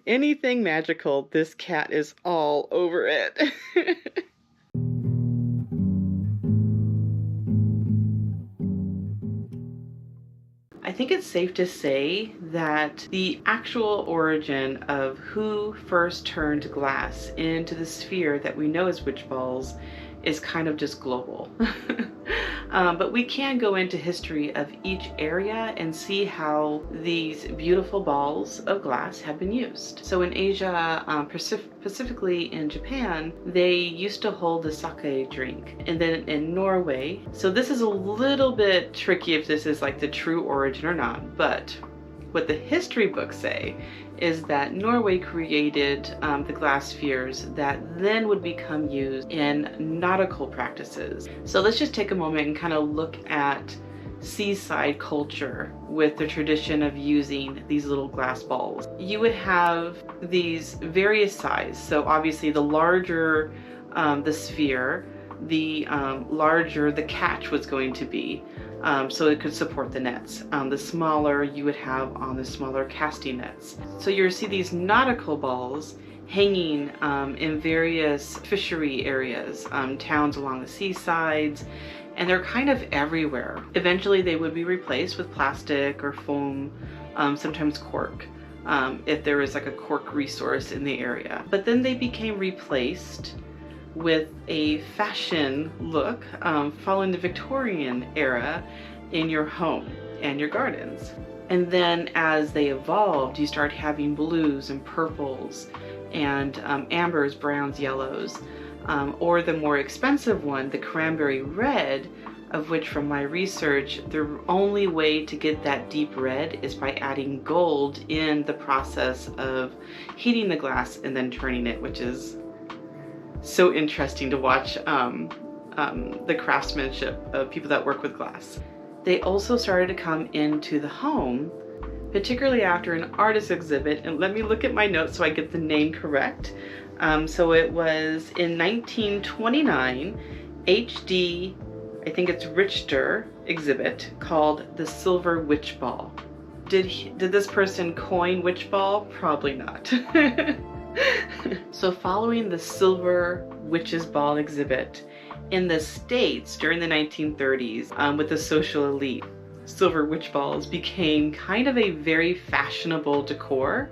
Anything magical, this cat is all over it. I think it's safe to say that the actual origin of who first turned glass into the sphere that we know as witch balls is kind of just global. But we can go into history of each area and see how these beautiful balls of glass have been used. So in Asia, specifically in Japan, they used to hold the sake drink. And then in Norway, so this is a little bit tricky if this is like the true origin or not, but what the history books say is that Norway created the glass spheres that then would become used in nautical practices. So let's just take a moment and kind of look at seaside culture with the tradition of using these little glass balls. You would have these various sizes. So obviously the larger the sphere, the larger the catch was going to be. So it could support the nets. The smaller you would have on the smaller casting nets. So you'll see these nautical balls hanging in various fishery areas, towns along the seasides, and they're kind of everywhere. Eventually they would be replaced with plastic or foam, sometimes cork, if there was like a cork resource in the area. But then they became replaced with a fashion look following the Victorian era in your home and your gardens. And then as they evolved, you start having blues and purples and ambers, browns, yellows, or the more expensive one, the cranberry red, of which from my research, the only way to get that deep red is by adding gold in the process of heating the glass and then turning it, which is so interesting to watch the craftsmanship of people that work with glass. They also started to come into the home, particularly after an artist exhibit, and let me look at my notes so I get the name correct. So it was in 1929, H.D., I think it's Richter exhibit called the Silver Witch Ball. Did this person coin witch ball? Probably not. So following the Silver Witches Ball exhibit in the States during the 1930s with the social elite, silver witch balls became kind of a very fashionable decor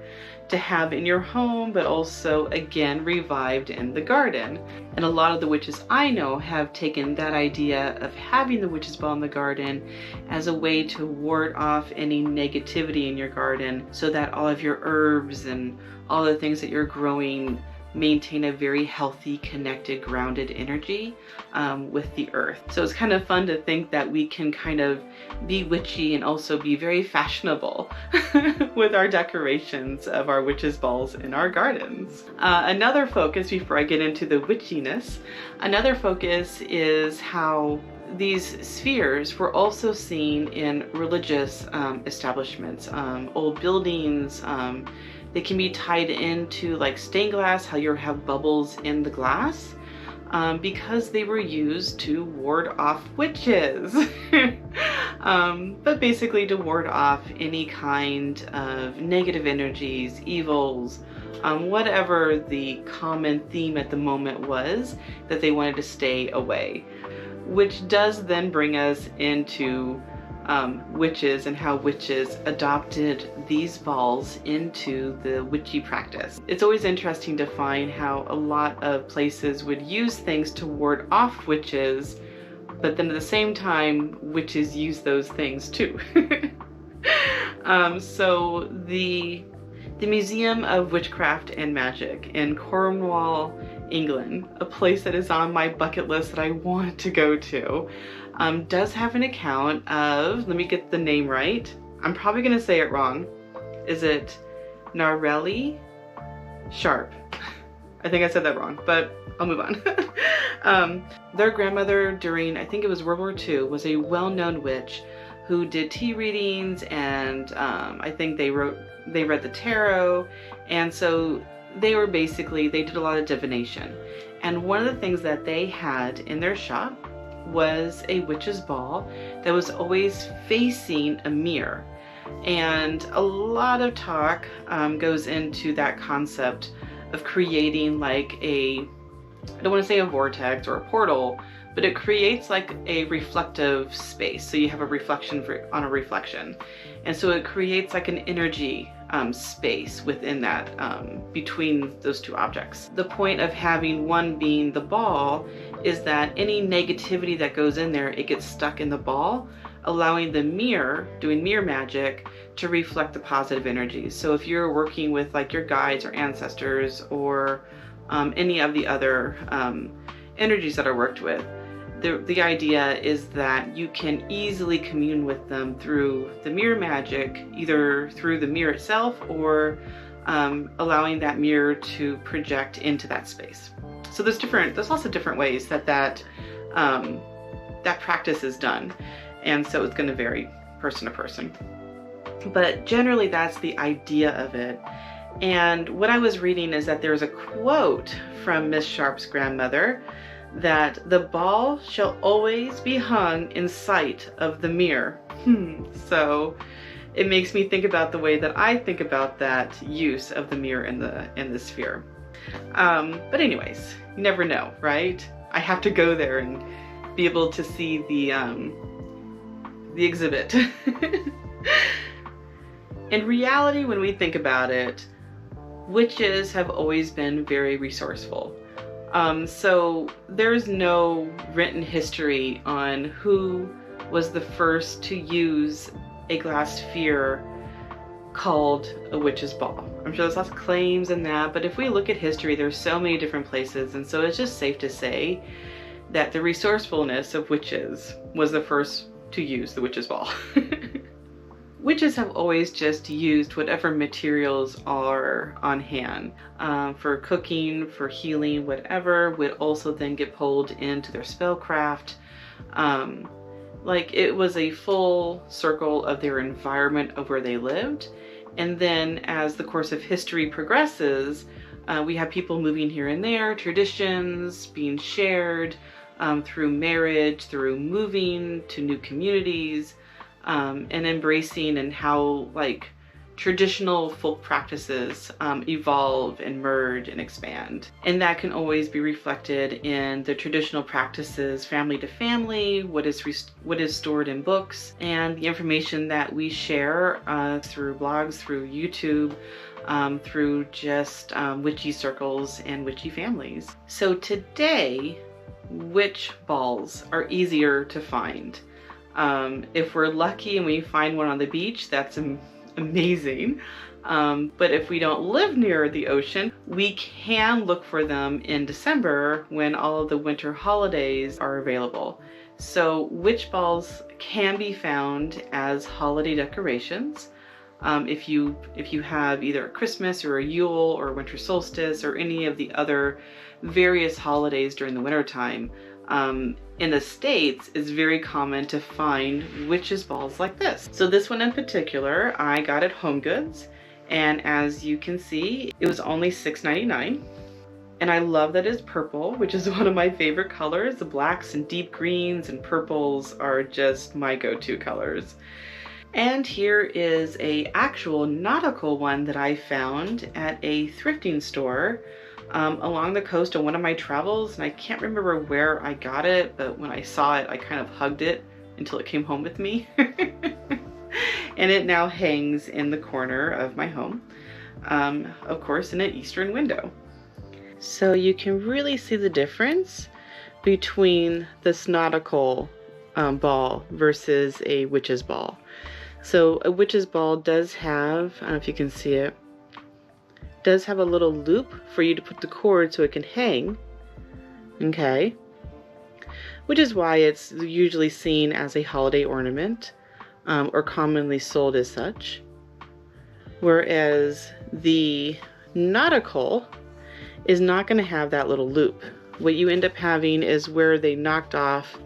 to have in your home, but also again revived in the garden. And a lot of the witches I know have taken that idea of having the witch's ball in the garden as a way to ward off any negativity in your garden so that all of your herbs and all the things that you're growing maintain a very healthy, connected, grounded energy with the earth. So it's kind of fun to think that we can kind of be witchy and also be very fashionable with our decorations of our witches' balls in our gardens. Another focus, before I get into the witchiness, another focus is how these spheres were also seen in religious establishments, old buildings. They can be tied into like stained glass, how you have bubbles in the glass, because they were used to ward off witches. But basically to ward off any kind of negative energies, evils, whatever the common theme at the moment was that they wanted to stay away. Which does then bring us into witches and how witches adopted these balls into the witchy practice. It's always interesting to find how a lot of places would use things to ward off witches, but then at the same time, witches use those things too. So the Museum of Witchcraft and Magic in Cornwall, England, a place that is on my bucket list that I want to go to, does have an account of, let me get the name right, I'm probably going to say it wrong. Is it Narelli Sharp? I think I said that wrong, but I'll move on. Their grandmother during, I think it was World War II, was a well-known witch who did tea readings, and I think they read the tarot, and so they did a lot of divination. And one of the things that they had in their shop was a witch's ball that was always facing a mirror. And a lot of talk goes into that concept of creating like I don't want to say a vortex or a portal, but it creates like a reflective space. So you have a reflection on a reflection. And so it creates like an energy space within that, between those two objects. The point of having one being the ball is that any negativity that goes in there, it gets stuck in the ball, allowing the mirror, doing mirror magic, to reflect the positive energies. So if you're working with like your guides or ancestors or any of the other energies that are worked with, the idea is that you can easily commune with them through the mirror magic, either through the mirror itself or allowing that mirror to project into that space. So there's lots of different ways that practice is done, and so it's going to vary person to person. But generally that's the idea of it. And what I was reading is that there's a quote from Miss Sharp's grandmother that the ball shall always be hung in sight of the mirror. So it makes me think about the way that I think about that use of the mirror in the sphere. But anyways, you never know, right? I have to go there and be able to see the exhibit. In reality, when we think about it, witches have always been very resourceful. So there's no written history on who was the first to use a glass sphere called a witch's ball. I'm sure there's lots of claims in that, but if we look at history, there's so many different places, and so it's just safe to say that the resourcefulness of witches was the first to use the witch's ball. Witches have always just used whatever materials are on hand for cooking, for healing, whatever would also then get pulled into their spellcraft. Like it was a full circle of their environment of where they lived. And then as the course of history progresses, we have people moving here and there, traditions being shared through marriage, through moving to new communities, and embracing and how like traditional folk practices evolve and merge and expand. And that can always be reflected in the traditional practices, family to family, what is stored in books, and the information that we share through blogs, through YouTube, through just witchy circles and witchy families. So today, witch balls are easier to find. If we're lucky and we find one on the beach, that's amazing. But if we don't live near the ocean, we can look for them in December when all of the winter holidays are available. So witch balls can be found as holiday decorations. If you have either a Christmas or a Yule or a winter solstice or any of the other various holidays during the winter time, in the States, it's very common to find witches balls like this. So this one in particular, I got at HomeGoods, and as you can see, it was only $6.99. And I love that it's purple, which is one of my favorite colors. The blacks and deep greens and purples are just my go-to colors. And here is a actual nautical one that I found at a thrifting store along the coast on one of my travels, and I can't remember where I got it, but when I saw it, I kind of hugged it until it came home with me. And it now hangs in the corner of my home, of course in an eastern window. So you can really see the difference between this nautical ball versus a witch's ball. So a witch's ball does have, I don't know if you can see it, does have a little loop for you to put the cord so it can hang, okay, which is why it's usually seen as a holiday ornament or commonly sold as such, whereas the nautical is not going to have that little loop. What you end up having is where they knocked off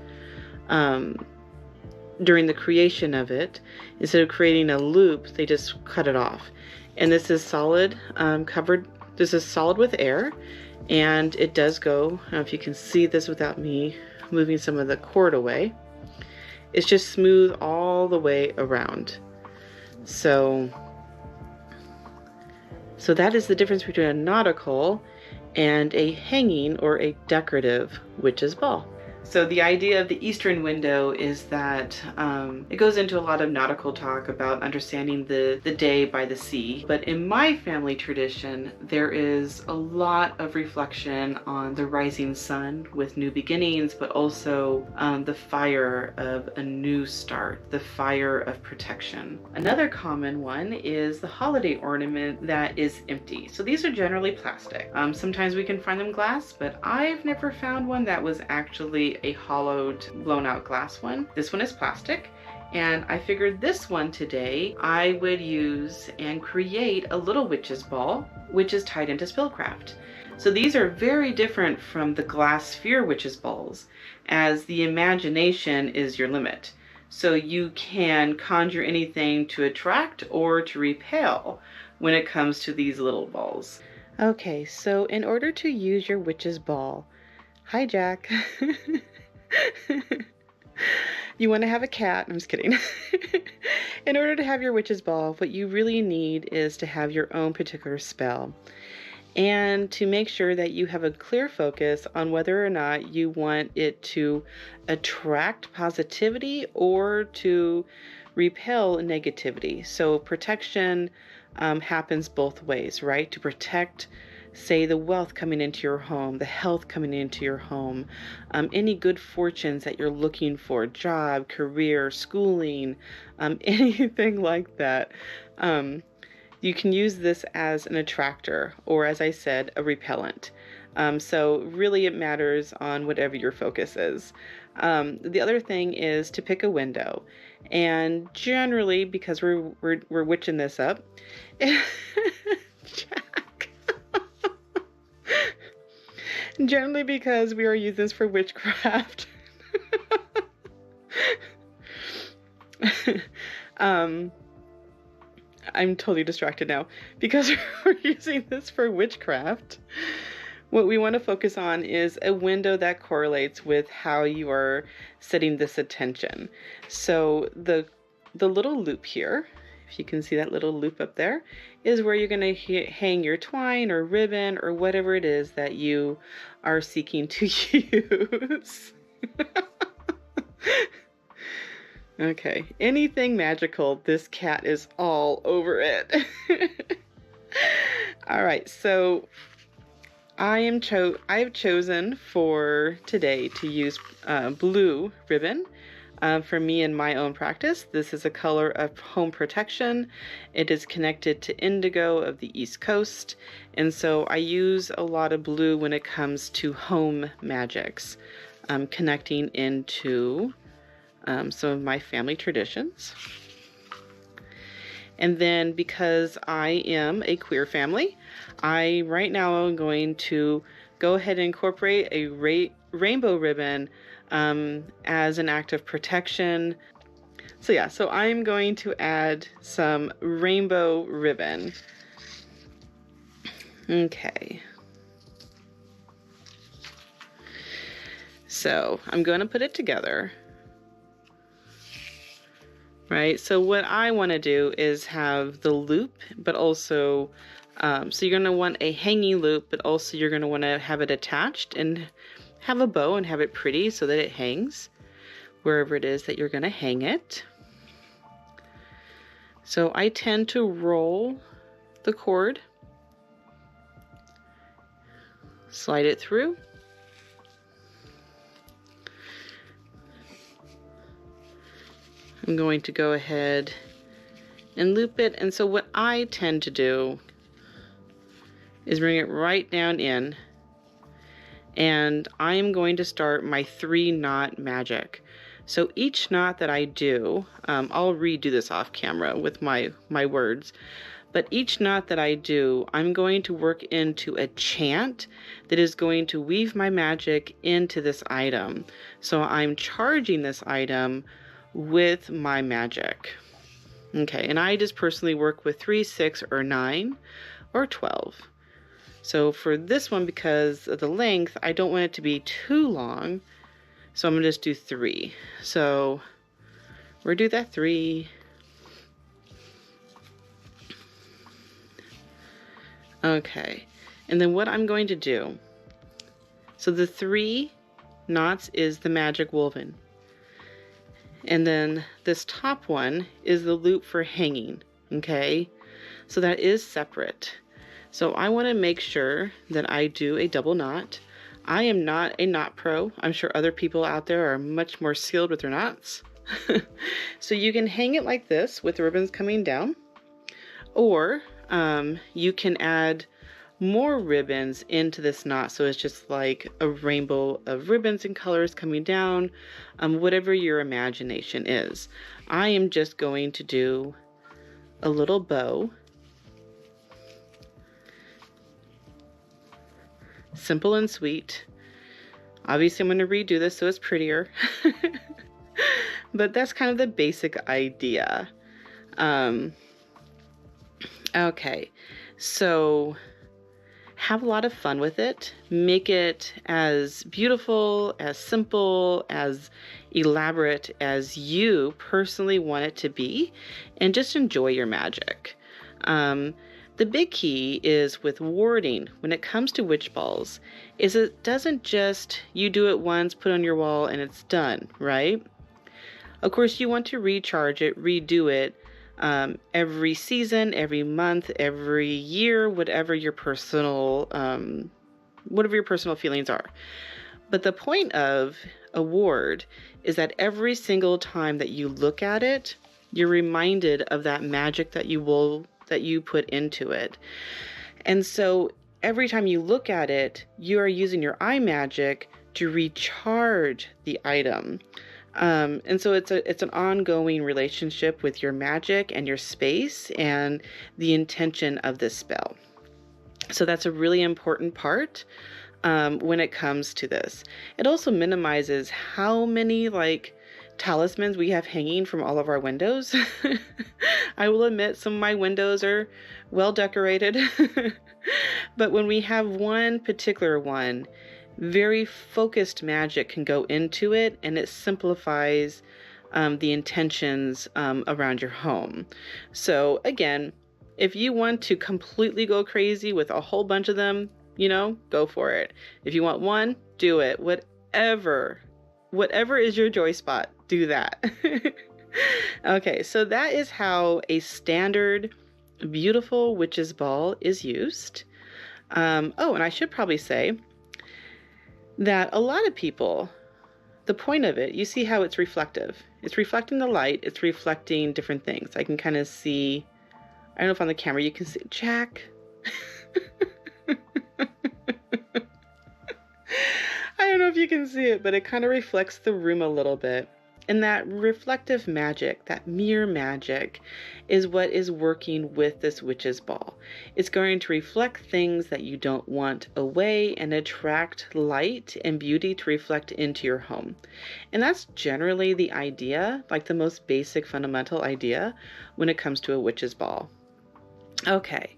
during the creation of it, instead of creating a loop, they just cut it off. And this is solid, covered, this is solid with air, and it does go, I don't know if you can see this without me moving some of the cord away, it's just smooth all the way around. So that is the difference between a nautical and a hanging or a decorative witch's ball. So the idea of the Eastern window is that it goes into a lot of nautical talk about understanding the day by the sea. But in my family tradition, there is a lot of reflection on the rising sun with new beginnings, but also the fire of a new start, the fire of protection. Another common one is the holiday ornament that is empty. So these are generally plastic. Sometimes we can find them glass, but I've never found one that was actually a hollowed, blown out glass one. This one is plastic, and I figured this one today I would use and create a little witch's ball, which is tied into spellcraft. So these are very different from the glass sphere witch's balls, as the imagination is your limit. So you can conjure anything to attract or to repel when it comes to these little balls. Okay, so in order to use your witch's ball, hi Jack. You want to have a cat? I'm just kidding. In order to have your witch's ball, what you really need is to have your own particular spell, and to make sure that you have a clear focus on whether or not you want it to attract positivity or to repel negativity. So protection happens both ways, right? To protect, say, the wealth coming into your home, the health coming into your home, any good fortunes that you're looking for, job, career, schooling, anything like that. You can use this as an attractor, or as I said, a repellent. So really it matters on whatever your focus is. The other thing is to pick a window. And generally, because we're witching this up, Jack. Generally because we are using this for witchcraft. I'm totally distracted now. Because we're using this for witchcraft, what we want to focus on is a window that correlates with how you are setting this attention. So the little loop here, if you can see that little loop up there, is where you're going to hang your twine or ribbon or whatever it is that you are seeking to use. Okay, anything magical, this cat is all over it. All right, so I've chosen for today to use blue ribbon. For me in my own practice, this is a color of home protection. It is connected to indigo of the East Coast, and so I use a lot of blue when it comes to home magics, connecting into some of my family traditions. And then because I am a queer family, I right now am going to go ahead and incorporate a rainbow ribbon as an act of protection. So yeah, so I'm going to add some rainbow ribbon. Okay. So I'm going to put it together. Right, so what I want to do is have the loop, but also, so you're going to want a hanging loop, but also you're going to want to have it attached and have a bow and have it pretty so that it hangs wherever it is that you're going to hang it. So I tend to roll the cord, slide it through. I'm going to go ahead and loop it. And so what I tend to do is bring it right down in, and I am going to start my 3-knot magic. So each knot that I do, I'll redo this off camera with my words, but each knot that I do, I'm going to work into a chant that is going to weave my magic into this item. So I'm charging this item with my magic. Okay, and I just personally work with 3, 6, or 9, or 12. So for this one, because of the length, I don't want it to be too long, so I'm gonna just do 3. So we're gonna do that 3. Okay, and then what I'm going to do, so the 3 knots is the magic woven. And then this top one is the loop for hanging, okay? So that is separate. So I want to make sure that I do a double knot. I am not a knot pro. I'm sure other people out there are much more skilled with their knots. So you can hang it like this with the ribbons coming down, or you can add more ribbons into this knot, so it's just like a rainbow of ribbons and colors coming down, whatever your imagination is. I am just going to do a little bow, simple and sweet. Obviously I'm going to redo this so it's prettier, but that's kind of the basic idea. Okay, so have a lot of fun with it. Make it as beautiful, as simple, as elaborate as you personally want it to be, and just enjoy your magic. The big key is with warding when it comes to witch balls is it doesn't just you do it once, put on your wall, and it's done, right? Of course, you want to recharge it, redo it, every season, every month, every year, whatever your personal feelings are. But the point of a ward is that every single time that you look at it, you're reminded of that magic that you put into it. And so every time you look at it, you are using your eye magic to recharge the item. And so it's an ongoing relationship with your magic and your space and the intention of this spell. So that's a really important part when it comes to this. It also minimizes how many talismans we have hanging from all of our windows. I will admit some of my windows are well decorated, but when we have one particular one, very focused magic can go into it, and it simplifies the intentions around your home. So again, if you want to completely go crazy with a whole bunch of them, go for it. If you want one, do it. Whatever is your joy spot, do that. Okay, so that is how a standard beautiful witch's ball is used. And I should probably say that a lot of people, the point of it, you see how it's reflective. It's reflecting the light. It's reflecting different things. I can kind of see, I don't know if on the camera you can see, Jack. I don't know if you can see it, but it kind of reflects the room a little bit. And that reflective magic, that mirror magic, is what is working with this witch's ball. It's going to reflect things that you don't want away and attract light and beauty to reflect into your home. And that's generally the idea, like the most basic fundamental idea when it comes to a witch's ball. Okay,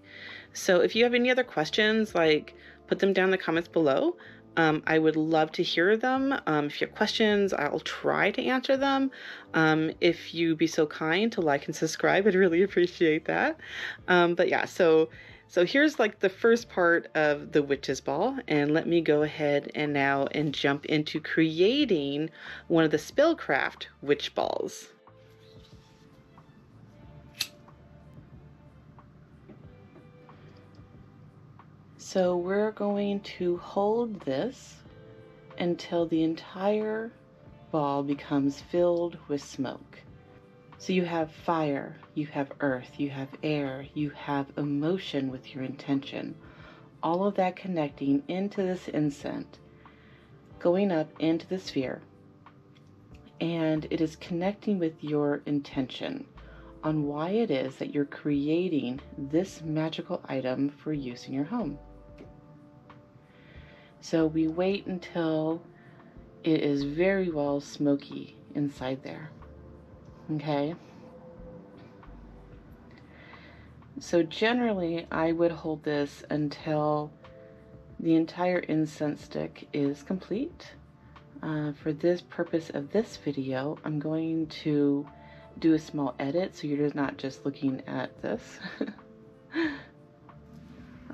so if you have any other questions, put them down in the comments below. I would love to hear them. If you have questions, I'll try to answer them. If you'd be so kind to like and subscribe, I'd really appreciate that. But yeah, so here's the first part of the witch's ball, and let me go ahead and jump into creating one of the Spellcraft witch balls. So we're going to hold this until the entire ball becomes filled with smoke. So you have fire, you have earth, you have air, you have emotion with your intention. All of that connecting into this incense, going up into the sphere, and it is connecting with your intention on why it is that you're creating this magical item for use in your home. So we wait until it is very well smoky inside there. Okay? So generally I would hold this until the entire incense stick is complete. For this purpose of this video, I'm going to do a small edit so you're not just looking at this.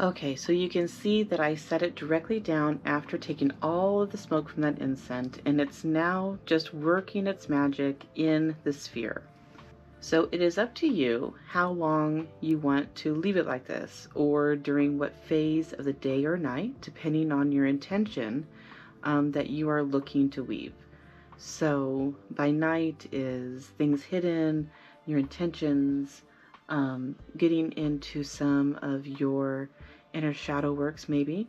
Okay, so you can see that I set it directly down after taking all of the smoke from that incense, and it's now just working its magic in the sphere. So it is up to you how long you want to leave it like this, or during what phase of the day or night, depending on your intention that you are looking to weave. So by night is things hidden, your intentions, getting into some of your inner shadow works maybe.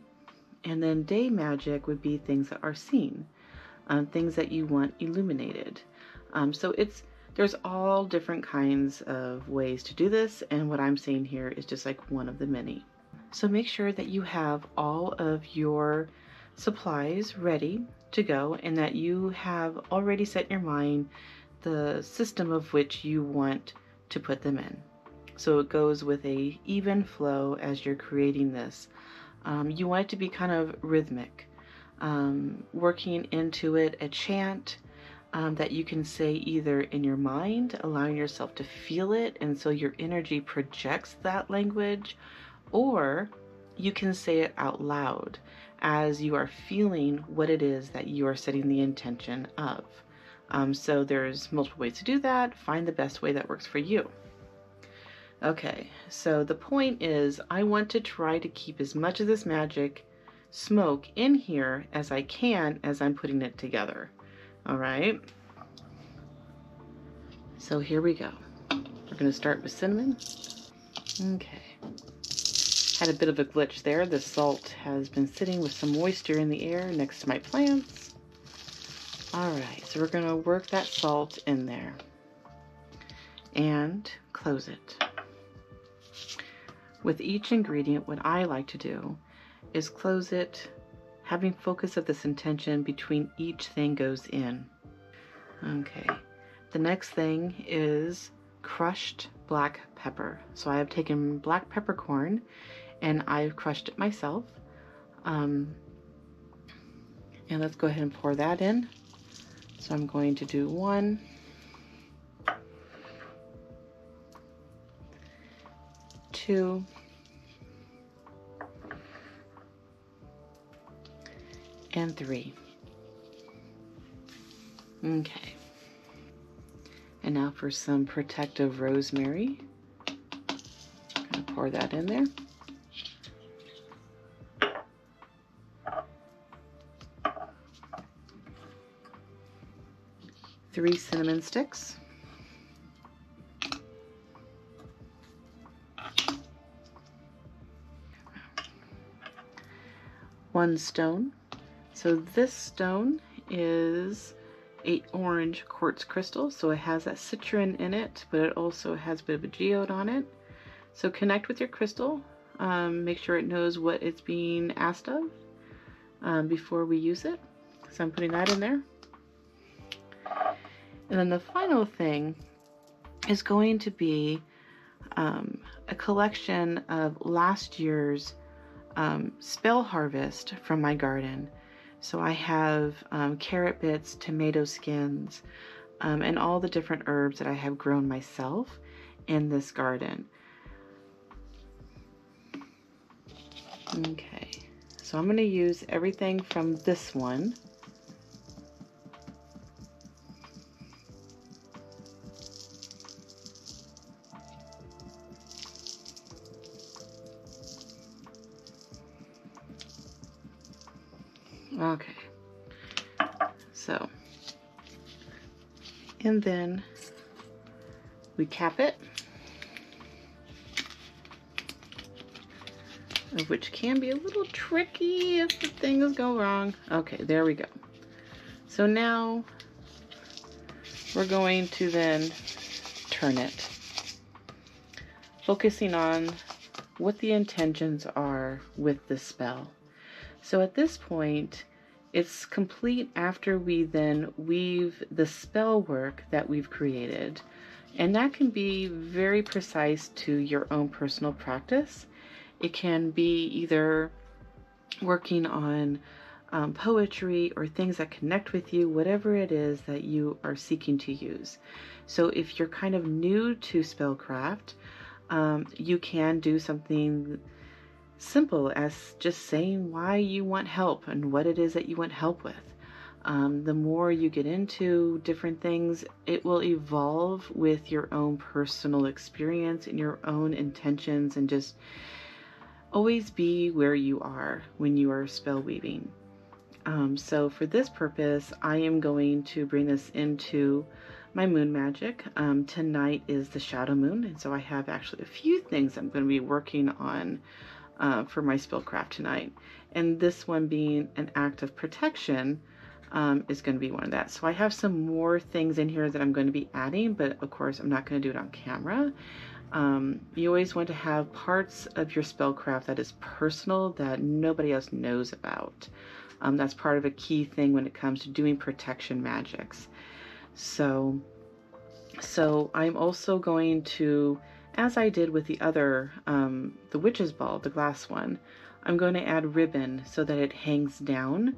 And then day magic would be things that are seen, things that you want illuminated. So there's all different kinds of ways to do this, and what I'm saying here is just like one of the many. So make sure that you have all of your supplies ready to go and that you have already set in your mind the system of which you want to put them in. So it goes with a even flow as you're creating this. You want it to be kind of rhythmic, working into it a chant that you can say either in your mind, allowing yourself to feel it, and so your energy projects that language, or you can say it out loud as you are feeling what it is that you are setting the intention of. So there's multiple ways to do that. Find the best way that works for you. Okay, so the point is I want to try to keep as much of this magic smoke in here as I can as I'm putting it together. All right, so here we go. We're going to start with cinnamon. Okay, had a bit of a glitch there. The salt has been sitting with some moisture in the air next to my plants. All right, so we're going to work that salt in there and close it. With each ingredient, what I like to do is close it, having focus of this intention between each thing goes in. Okay, the next thing is crushed black pepper. So I have taken black peppercorn and I've crushed it myself. And let's go ahead and pour that in. So I'm going to do 1, 2, and 3. Okay. And now for some protective rosemary. I'm going to pour that in there. Three cinnamon sticks. 1 stone. So this stone is a orange quartz crystal, so it has that citrine in it, but it also has a bit of a geode on it. So connect with your crystal, make sure it knows what it's being asked of before we use it. So I'm putting that in there. And then the final thing is going to be a collection of last year's spell harvest from my garden. So I have carrot bits, tomato skins, and all the different herbs that I have grown myself in this garden. Okay, so I'm going to use everything from this one. Okay, so, and then we cap it, which can be a little tricky if the things go wrong. Okay, there we go. So now we're going to then turn it, focusing on what the intentions are with the spell. So at this point, it's complete after we then weave the spell work that we've created. And that can be very precise to your own personal practice. It can be either working on poetry or things that connect with you, whatever it is that you are seeking to use. So if you're kind of new to spellcraft, you can do something simple as just saying why you want help and what it is that you want help with. The more you get into different things, it will evolve with your own personal experience and your own intentions, and just always be where you are when you are spell weaving. So for this purpose, I am going to bring this into my moon magic. Tonight is the shadow moon, and so I have actually a few things I'm going to be working on for my spellcraft tonight. And this one being an act of protection is going to be one of that. So I have some more things in here that I'm going to be adding, but of course I'm not going to do it on camera. You always want to have parts of your spellcraft that is personal, that nobody else knows about. That's part of a key thing when it comes to doing protection magics. So I'm also going to, as I did with the other, the witch's ball, the glass one, I'm going to add ribbon so that it hangs down.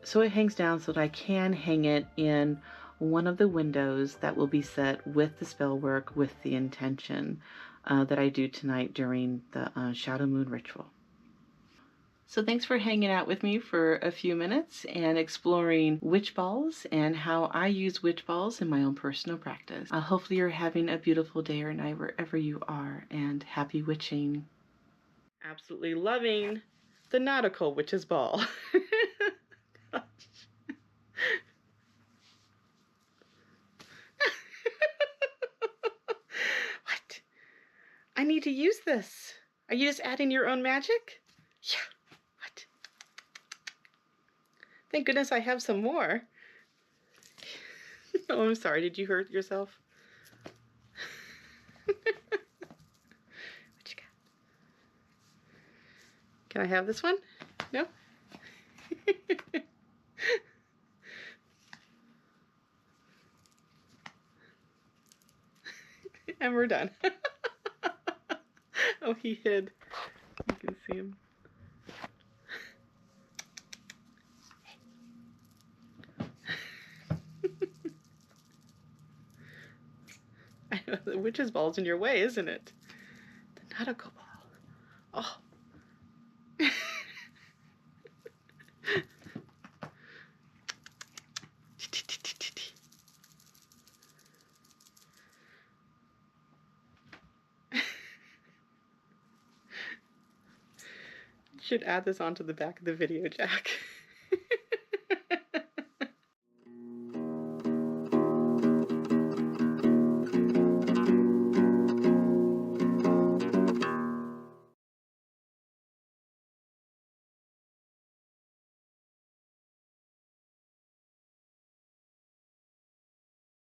So it hangs down so that I can hang it in one of the windows that will be set with the spell work, with the intention that I do tonight during the shadow moon ritual. So thanks for hanging out with me for a few minutes and exploring witch balls and how I use witch balls in my own personal practice. Hopefully you're having a beautiful day or night wherever you are, and happy witching. Absolutely loving the nautical witch's ball. What? I need to use this. Are you just adding your own magic? Yeah. What? Thank goodness I have some more. Oh, I'm sorry. Did you hurt yourself? What you got? Can I have this one? No? And we're done. Oh, he hid. You can see him. I know, the witch's ball's in your way, isn't it? The nautical ball. Oh. Should add this onto the back of the video, Jack.